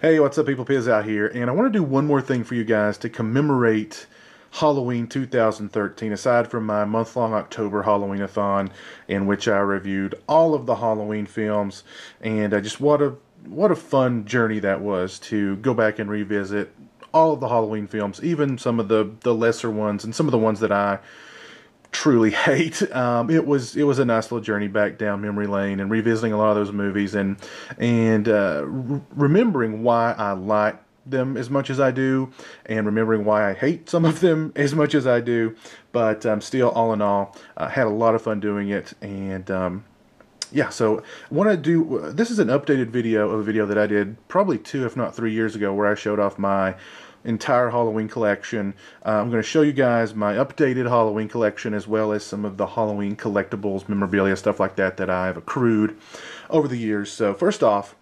Hey, what's up, people? Piz out here, and I want to do one more thing for you guys to commemorate Halloween 2013, aside from my month-long October Halloween-A-thon, in which I reviewed all of the Halloween films, and just what a fun journey that was to go back and revisit all of the Halloween films, even some of the lesser ones, and some of the ones that I truly hate. It was a nice little journey back down memory lane and revisiting a lot of those movies and remembering why I like them as much as I do, and remembering why I hate some of them as much as I do. But still, all in all, had a lot of fun doing it. And yeah, so I want to do, this is an updated video of a video that I did probably 2, if not 3 years ago, where I showed off my entire Halloween collection. I'm going to show you guys my updated Halloween collection, as well as some of the Halloween collectibles, memorabilia, stuff like that that I've accrued over the years. So first off,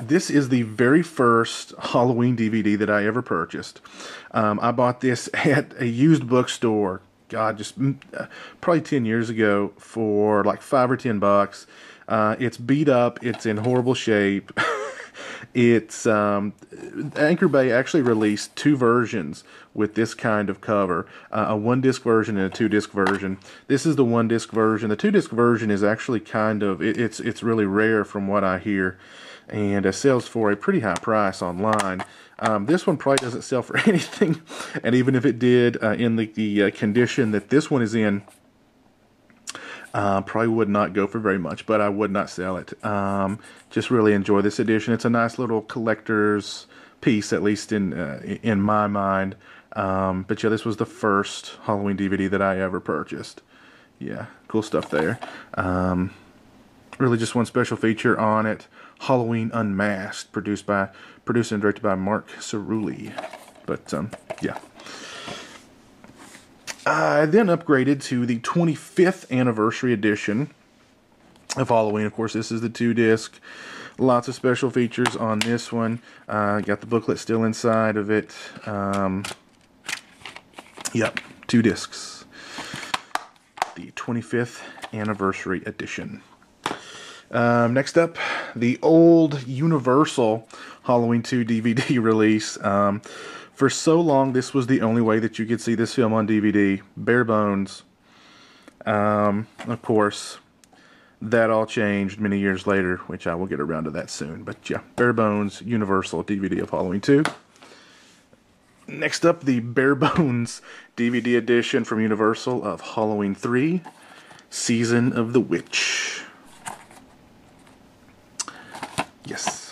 this is the very first Halloween DVD that I ever purchased. I bought this at a used bookstore, God, just probably 10 years ago, for like $5 or $10. It's beat up, it's in horrible shape. It's Anchor Bay actually released 2 versions with this kind of cover, a 1-disc version and a 2-disc version. This is the 1-disc version. The 2-disc version is actually kind of, it's really rare from what I hear, and it sells for a pretty high price online. This one probably doesn't sell for anything, and even if it did, in the condition that this one is in, probably would not go for very much, but I would not sell it. Just really enjoy this edition. It's a nice little collector's piece, at least in my mind. But yeah, this was the first Halloween DVD that I ever purchased. Yeah, cool stuff there. Really just one special feature on it: Halloween Unmasked, produced and directed by Mark Cerulli. But yeah. I then upgraded to the 25th anniversary edition of Halloween. Of course, this is the 2-disc. Lots of special features on this one. Got the booklet still inside of it. Yep, 2 discs. The 25th anniversary edition. Next up, the old Universal Halloween 2 DVD release. For so long, this was the only way that you could see this film on DVD, bare bones. Of course, that all changed many years later, which I will get around to that soon. But yeah, bare bones Universal DVD of Halloween 2. Next up, the bare bones DVD edition from Universal of Halloween 3, Season of the Witch. Yes.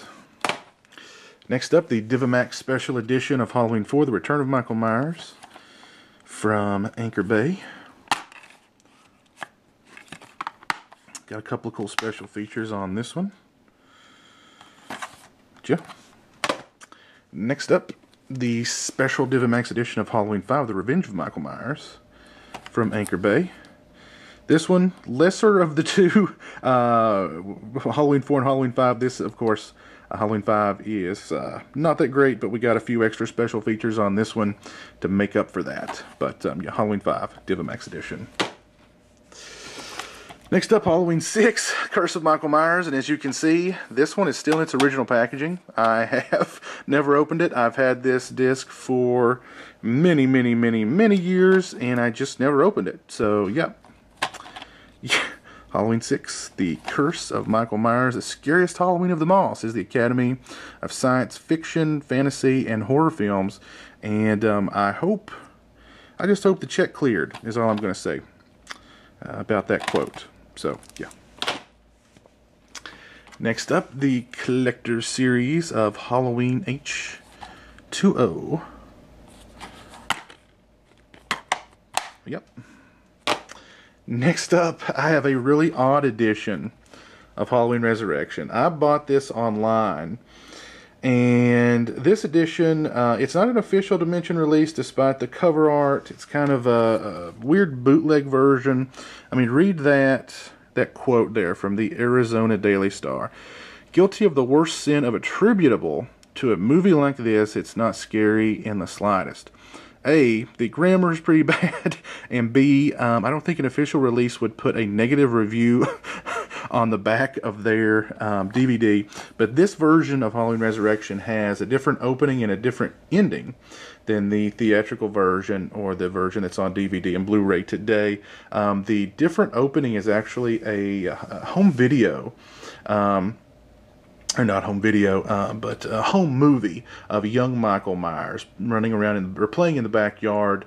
Next up, the Divamax Special Edition of Halloween 4, The Return of Michael Myers, from Anchor Bay. Got a couple of cool special features on this one. Yeah. Next up, the special Divamax Edition of Halloween 5, The Revenge of Michael Myers, from Anchor Bay. This one, lesser of the two, Halloween 4 and Halloween 5. This, of course, Halloween 5 is not that great, but we got a few extra special features on this one to make up for that. But yeah, Halloween 5, Divamax Edition. Next up, Halloween 6, Curse of Michael Myers, and as you can see, this one is still in its original packaging. I have never opened it. I've had this disc for many, many, many, many years, and I just never opened it. So, yeah. Halloween 6, The Curse of Michael Myers, the scariest Halloween of them all, says the Academy of Science Fiction, Fantasy, and Horror Films. And I just hope the check cleared, is all I'm going to say about that quote. So, yeah. Next up, the Collector's Series of Halloween H2O. Yep. Next up, I have a really odd edition of Halloween Resurrection. I bought this online, and this edition, it's not an official Dimension release despite the cover art. It's kind of a weird bootleg version. I mean, read that quote there from the Arizona Daily Star. Guilty of the worst sin of attributable to a movie like this, it's not scary in the slightest. A, the grammar is pretty bad, and B, I don't think an official release would put a negative review on the back of their DVD. But this version of Halloween Resurrection has a different opening and a different ending than the theatrical version or the version that's on DVD and Blu-ray today. The different opening is actually a home video. Or not home video, but a home movie of young Michael Myers running around or playing in the backyard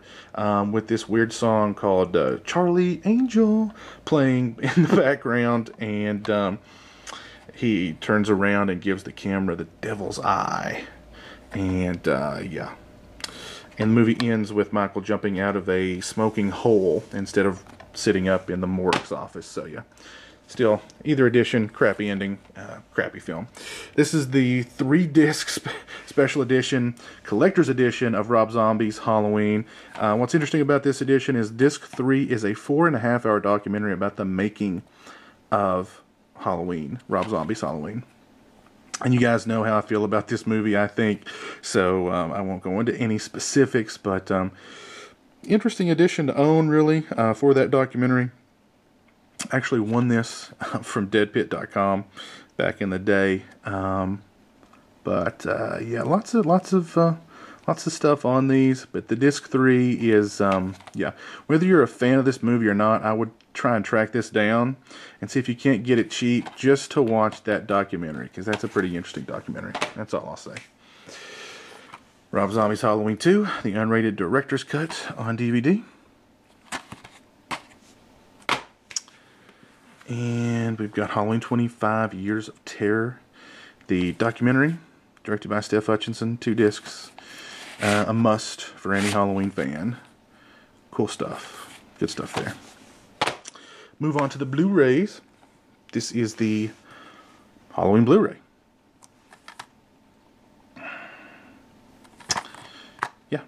with this weird song called Charlie Angel playing in the background, and he turns around and gives the camera the devil's eye, and yeah. And the movie ends with Michael jumping out of a smoking hole instead of sitting up in the morgue's office. So yeah. Still, either edition, crappy ending, crappy film. This is the 3-disc special edition, collector's edition of Rob Zombie's Halloween. What's interesting about this edition is disc 3 is a 4.5-hour documentary about the making of Halloween, Rob Zombie's Halloween. And you guys know how I feel about this movie, I think, so I won't go into any specifics, but interesting edition to own, really, for that documentary. Actually won this from deadpit.com back in the day, but yeah, lots of stuff on these. But the disc 3 is yeah, whether you're a fan of this movie or not, I would try and track this down and see if you can't get it cheap just to watch that documentary, because that's a pretty interesting documentary. That's all I'll say. Rob Zombie's Halloween 2, the unrated director's cut on DVD. And we've got Halloween 25 Years of Terror, the documentary, directed by Steph Hutchinson, 2 discs, a must for any Halloween fan. Cool stuff, good stuff there. Move on to the Blu-Rays. This is the Halloween Blu-ray. Yeah,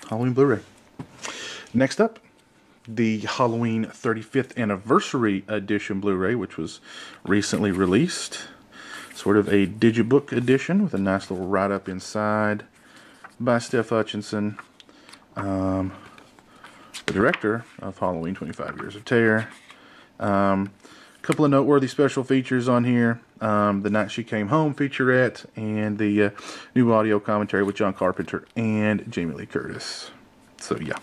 Halloween Blu-ray. Next up, the Halloween 35th Anniversary Edition Blu-ray, which was recently released. Sort of a digibook edition with a nice little write-up inside by Steph Hutchinson, the director of Halloween 25 Years of Terror. A couple of noteworthy special features on here. The Night She Came Home featurette and the new audio commentary with John Carpenter and Jamie Lee Curtis. So yeah.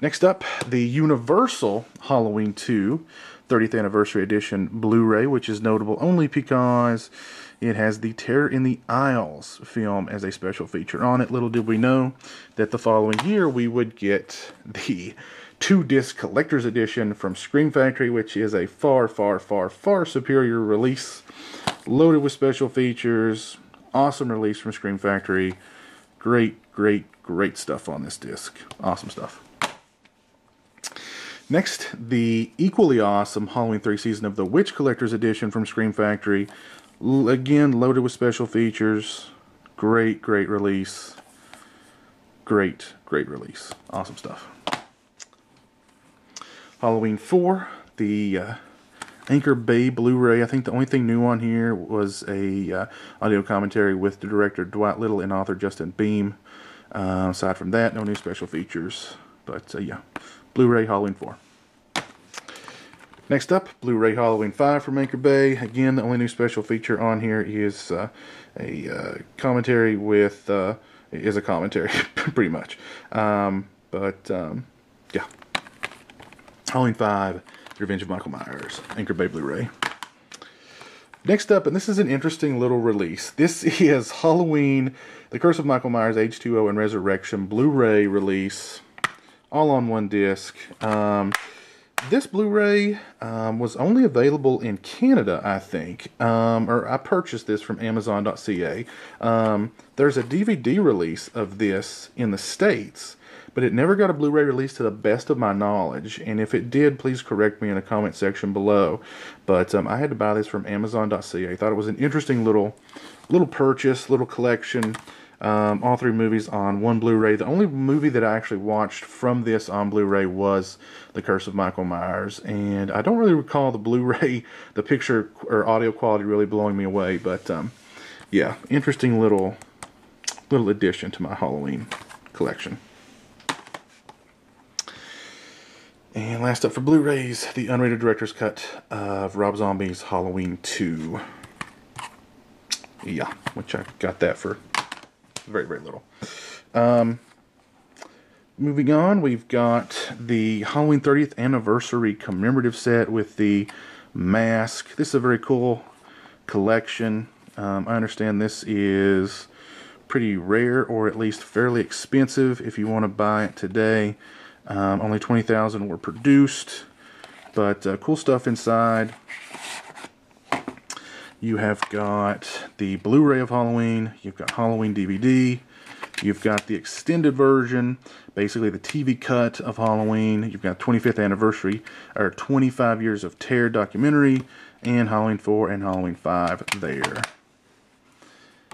Next up, the Universal Halloween 2 30th Anniversary Edition Blu-ray, which is notable only because it has the Terror in the Aisles film as a special feature on it. Little did we know that the following year we would get the 2-disc collector's edition from Scream Factory, which is a far, far, far, far superior release, loaded with special features. Awesome release from Scream Factory. Great, great, great stuff on this disc. Awesome stuff. Next, the equally awesome Halloween 3 Season of the Witch Collector's Edition from Scream Factory. Again, loaded with special features. Great, great release. Great, great release. Awesome stuff. Halloween 4, the Anchor Bay Blu-ray. I think the only thing new on here was a audio commentary with the director Dwight Little and author Justin Beam. Aside from that, no new special features. But yeah, Blu-ray Halloween 4. Next up, Blu-ray Halloween 5 from Anchor Bay. Again, the only new special feature on here is a commentary with, is a commentary, pretty much. Yeah. Halloween 5, The Revenge of Michael Myers, Anchor Bay Blu-ray. Next up, and this is an interesting little release. This is Halloween, The Curse of Michael Myers, H2O, and Resurrection Blu-ray release, all on one disc. This Blu-ray was only available in Canada, I think, or I purchased this from Amazon.ca. There's a DVD release of this in the States, but it never got a Blu-ray release to the best of my knowledge, and if it did, please correct me in the comment section below. But I had to buy this from Amazon.ca. I thought it was an interesting little purchase, little collection. All 3 movies on one Blu-ray. The only movie that I actually watched from this on Blu-ray was The Curse of Michael Myers, and I don't really recall the Blu-ray, the picture or audio quality really blowing me away, but yeah, interesting little addition to my Halloween collection. And last up for Blu-rays, the unrated director's cut of Rob Zombie's Halloween 2. Yeah, which I got that for very, very little. Moving on, we've got the Halloween 30th Anniversary Commemorative set with the mask. This is a very cool collection. I understand this is pretty rare, or at least fairly expensive if you want to buy it today. Only 20,000 were produced, but cool stuff inside. You have got the Blu-ray of Halloween, you've got Halloween DVD, you've got the extended version, basically the TV cut of Halloween, you've got 25th anniversary, or 25 years of Terror documentary, and Halloween 4 and Halloween 5 there.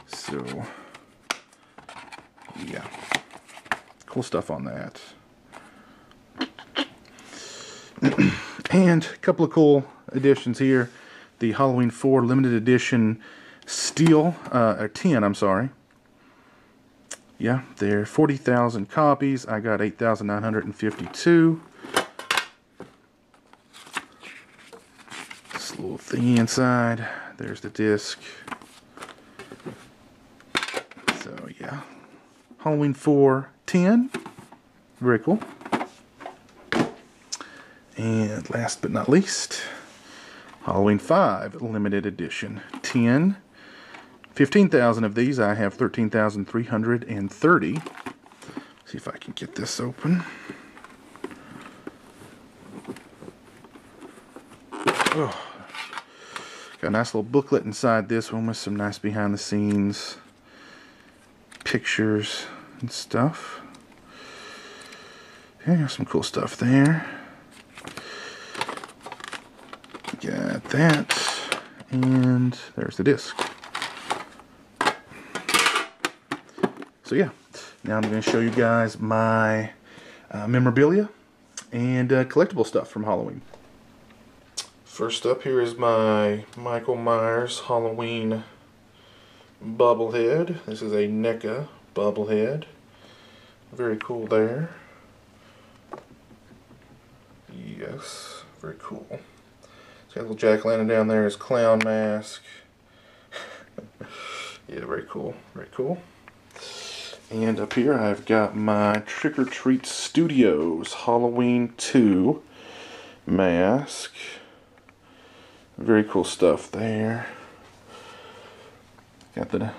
So, yeah, cool stuff on that. And a couple of cool additions here. The Halloween 4 limited edition steel, or 10, I'm sorry. Yeah, they're 40,000 copies. I got 8,952. This little thingy inside. There's the disc. So, yeah. Halloween 4, 10. Very cool. And last but not least, Halloween 5 limited edition 10. 15,000 of these. I have 13,330. See if I can get this open. Oh. Got a nice little booklet inside this one with some nice behind the scenes pictures and stuff. Yeah, some cool stuff there. Got that, and there's the disc. So yeah, now I'm going to show you guys my memorabilia and collectible stuff from Halloween. First up here is my Michael Myers Halloween Bobblehead. This is a NECA Bobblehead. Very cool there. Yes, very cool. It's got a little jack-o'-lantern down there, his clown mask. Yeah, very cool, very cool. And up here I've got my Trick or Treat Studios Halloween 2 mask. Very cool stuff there. Got the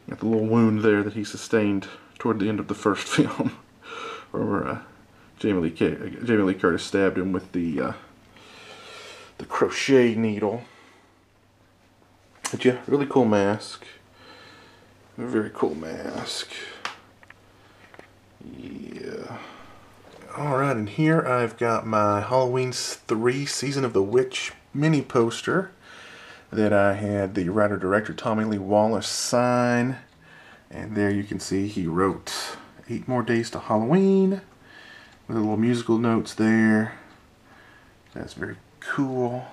little wound there that he sustained toward the end of the first film, where Jamie Lee Curtis stabbed him with the crochet needle. But yeah, really cool mask. Very cool mask. Yeah. Alright, and here I've got my Halloween 3 Season of the Witch mini poster that I had the writer-director Tommy Lee Wallace sign. And there you can see he wrote 8 more days to Halloween with a little musical notes there. That's very cool.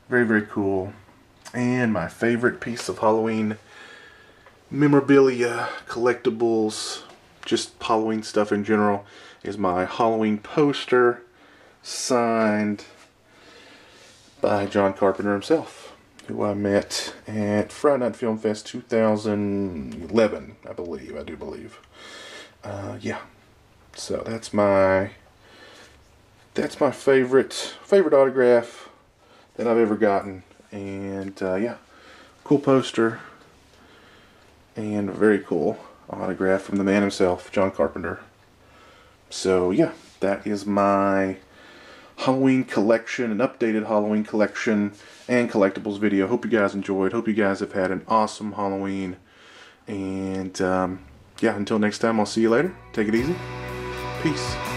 Very, very cool. And my favorite piece of Halloween memorabilia, collectibles, just Halloween stuff in general, is my Halloween poster signed by John Carpenter himself, who I met at Friday Night Film Fest 2011, I do believe. Yeah. So that's my favorite autograph that I've ever gotten, and yeah, cool poster and very cool autograph from the man himself, John Carpenter. So yeah, that is my Halloween collection, an updated Halloween collection and collectibles video. Hope you guys enjoyed. Hope you guys have had an awesome Halloween, and yeah, until next time, I'll see you later. Take it easy. Peace.